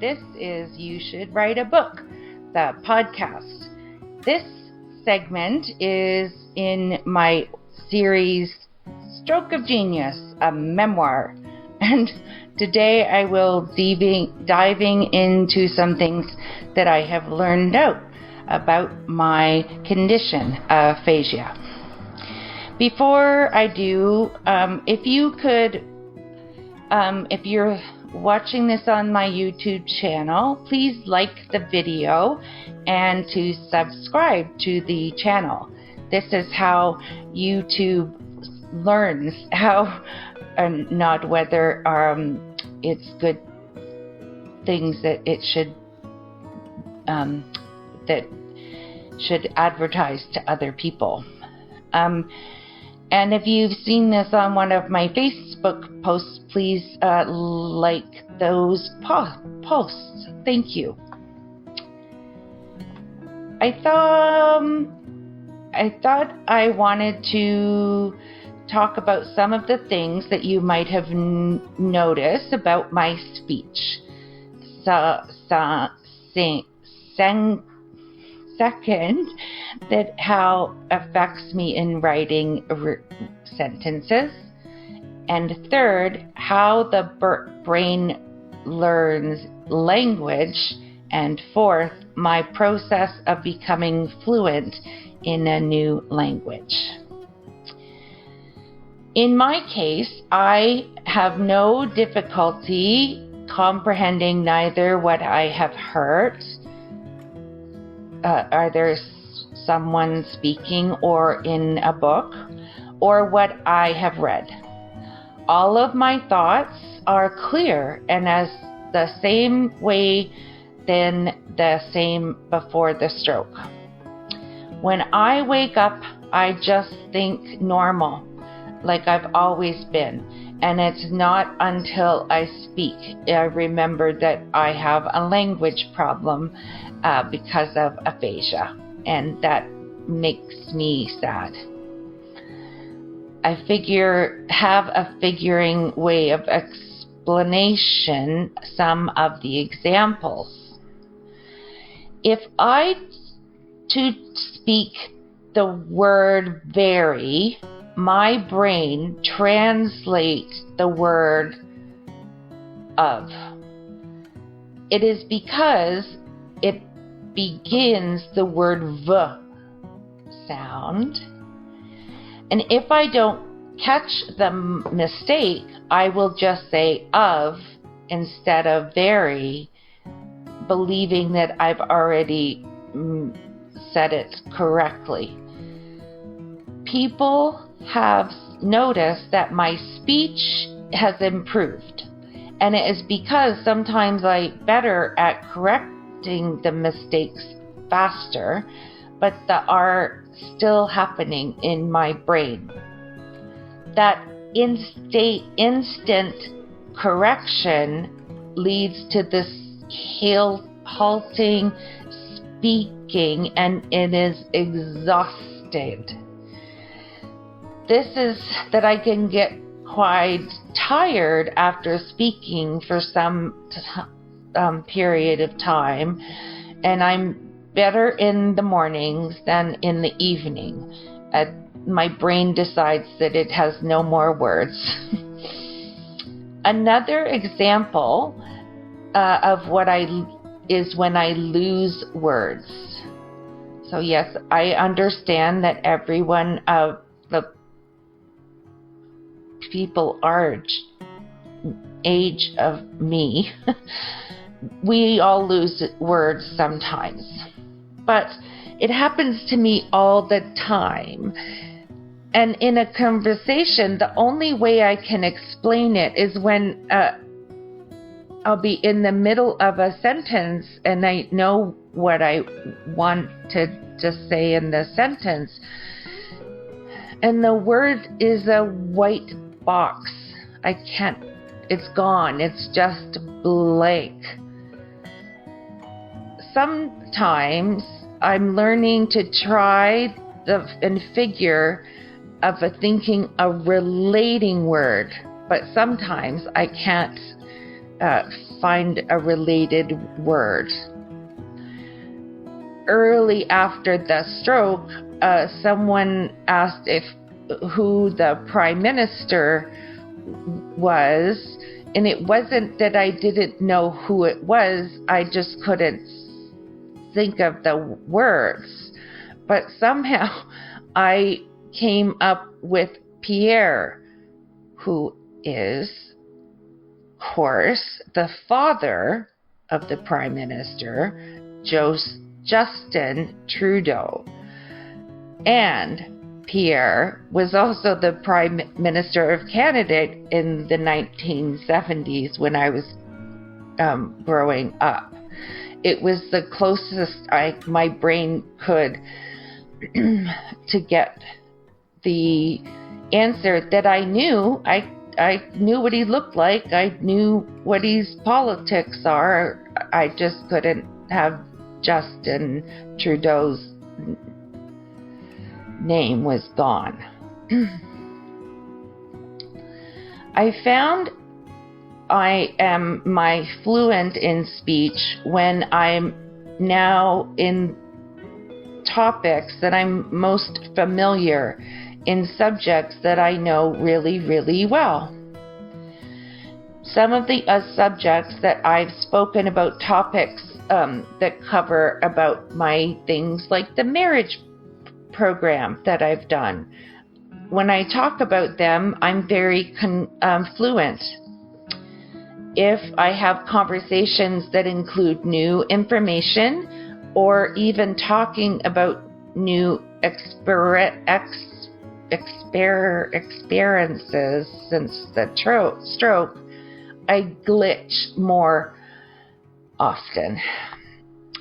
This is You Should Write a Book, the podcast. This segment is in my series Stroke of Genius, a memoir. And today I will diving into some things that I have learned out about my condition, aphasia. Before I do, if you're watching this on my YouTube channel, please like the video and to subscribe to the channel. This is how YouTube learns how, not whether it's good things that it should advertise to other people. And if you've seen this on one of my Facebook posts, please like those posts. Thank you. I thought I wanted to talk about some of the things that you might have noticed about my speech. Second, that how affects me in writing sentences. And third, how the brain learns language. And fourth, my process of becoming fluent in a new language. In my case, I have no difficulty comprehending neither what I have heard, either someone speaking or in a book, or what I have read. All of my thoughts are clear and as the same way than the same before the stroke. When I wake up, I just think normal, like I've always been. And it's not until I speak I remember that I have a language problem because of aphasia, and that makes me sad. I have a figuring way of explanation some of the examples. If I to speak the word very, my brain translates the word of. It is because it begins the word v sound. And if I don't catch the mistake, I will just say of instead of very, believing that I've already said it correctly. People have noticed that my speech has improved, and it is because sometimes I'm better at correcting the mistakes faster, but that are still happening in my brain. That instant correction leads to this halting speaking, and it is exhausted. This is that I can get quite tired after speaking for some period of time, and I'm better in the mornings than in the evening. My brain decides that it has no more words. Another example of is when I lose words. So yes, I understand that every one of the people our age of me, we all lose words sometimes. But it happens to me all the time. And in a conversation, the only way I can explain it is when I'll be in the middle of a sentence and I know what I want to just say in the sentence. And the word is a white box. It's gone. It's just blank. Sometimes I'm learning to try and figure of thinking a relating word, but sometimes I can't find a related word. Early after the stroke, someone asked who the Prime Minister was, and it wasn't that I didn't know who it was, I just couldn't think of the words. But somehow I came up with Pierre, who is, of course, the father of the Prime Minister, Justin Trudeau. And Pierre was also the Prime Minister of Canada in the 1970s when I was growing up. It was the closest my brain could to get the answer that I knew. I knew what he looked like. I knew what his politics are. I just couldn't have Justin Trudeau's name was gone. I found I am fluent in speech when I'm now in topics that I'm most familiar in, subjects that I know really, really well. Some of the subjects that I've spoken about, topics that cover about my things like the marriage program that I've done. When I talk about them, I'm very fluent. If I have conversations that include new information or even talking about new experiences since the stroke, I glitch more often.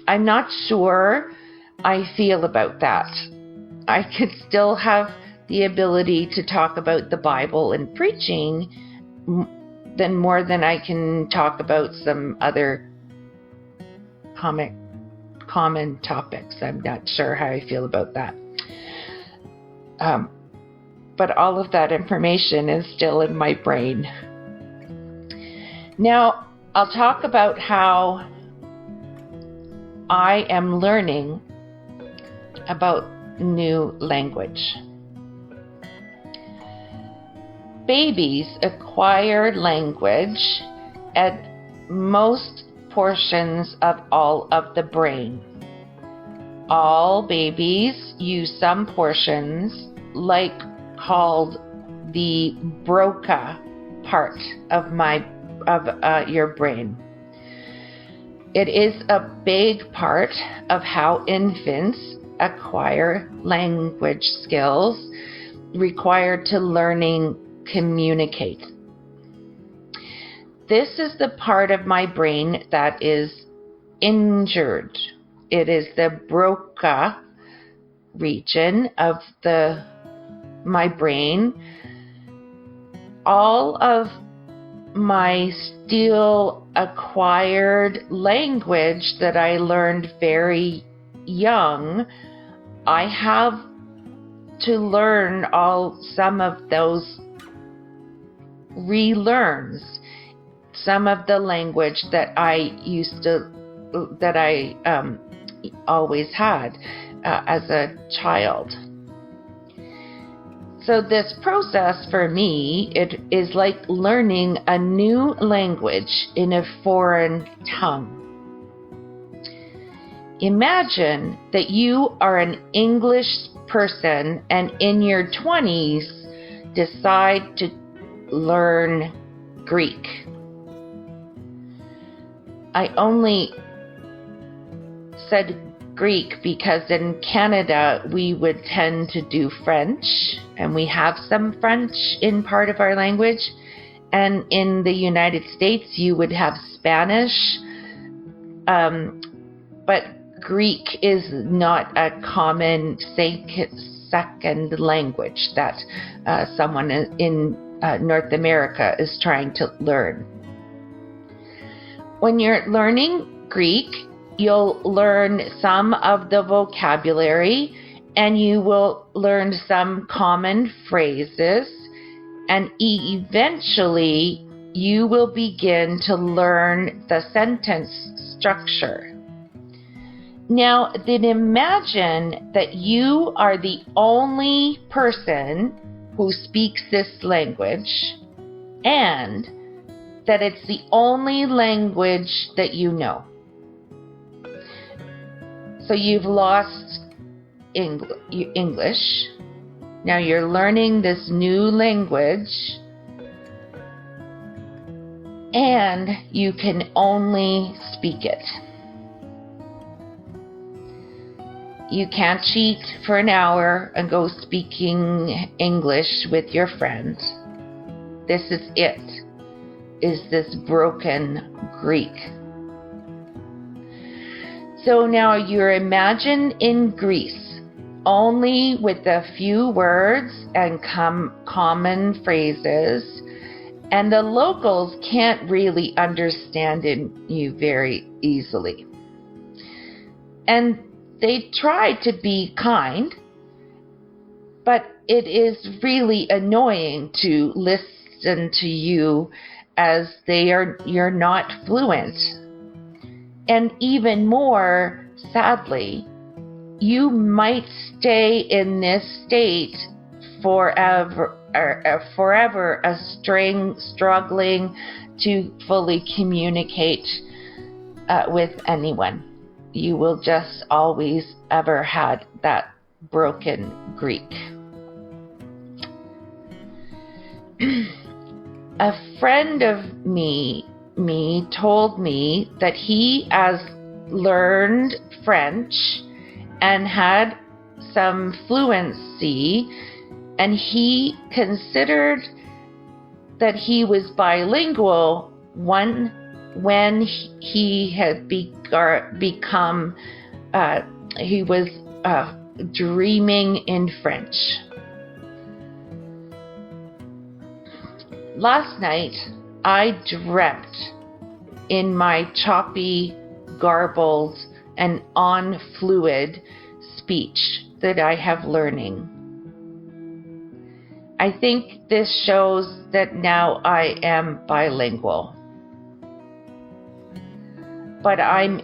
I'm not sure I feel about that. I could still have the ability to talk about the Bible and preaching more than I can talk about some other common topics. I'm not sure how I feel about that. But all of that information is still in my brain. Now, I'll talk about how I am learning about new language. Babies acquire language at most portions of all of the brain. All babies use some portions, called the Broca part of your brain. It is a big part of how infants acquire language skills required to communicate. This is the part of my brain that is injured. It is the Broca region of my brain. All of my still acquired language that I learned very young, I have to learn some of those relearns, some of the language that I always had as a child. So this process for me, it is like learning a new language in a foreign tongue. Imagine that you are an English person and in your 20s decide to learn Greek. I only said Greek because in Canada we would tend to do French, and we have some French in part of our language, and in the United States you would have Spanish, but Greek is not a common second language that someone in North America is trying to learn. When you're learning Greek, you'll learn some of the vocabulary and you will learn some common phrases, and eventually you will begin to learn the sentence structure. Now, then imagine that you are the only person who speaks this language and that it's the only language that you know. So you've lost English. Now you're learning this new language and you can only speak it. You can't cheat for an hour and go speaking English with your friend. This is this broken Greek. So now you're imagine in Greece, only with a few words and common phrases, and the locals can't really understand you very easily. And they try to be kind, but it is really annoying to listen to you as you're not fluent. And even more sadly, you might stay in this state forever, struggling to fully communicate with anyone. You will just always ever had that broken Greek. A friend of me told me that he has learned French and had some fluency, and he considered that he was bilingual when he had become he was dreaming in French. Last night I dreamt in my choppy, garbled, and unfluid speech that I have learning. I think this shows that now I am bilingual. But I'm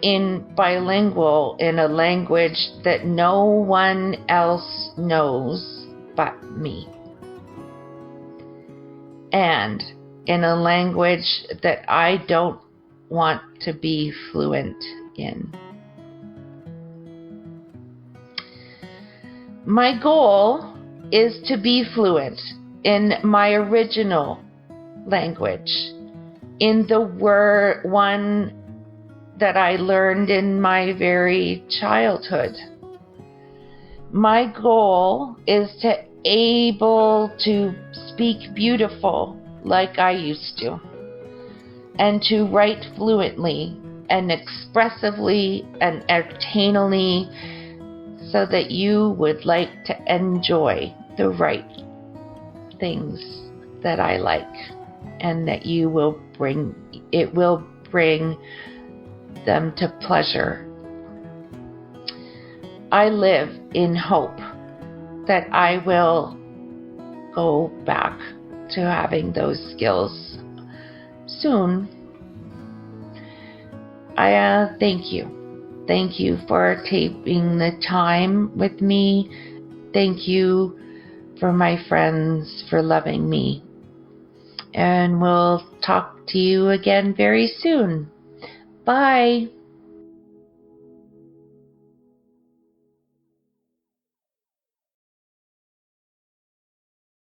bilingual in a language that no one else knows but me. And in a language that I don't want to be fluent in. My goal is to be fluent in my original language, in the one that I learned in my very childhood. My goal is to able to speak beautiful like I used to, and to write fluently and expressively and entertainingly, so that you would like to enjoy the right things that I like, and that it will bring them to pleasure. I live in hope that I will go back to having those skills soon. I thank you. Thank you for taking the time with me. Thank you for my friends for loving me. And we'll talk to you again very soon. Bye.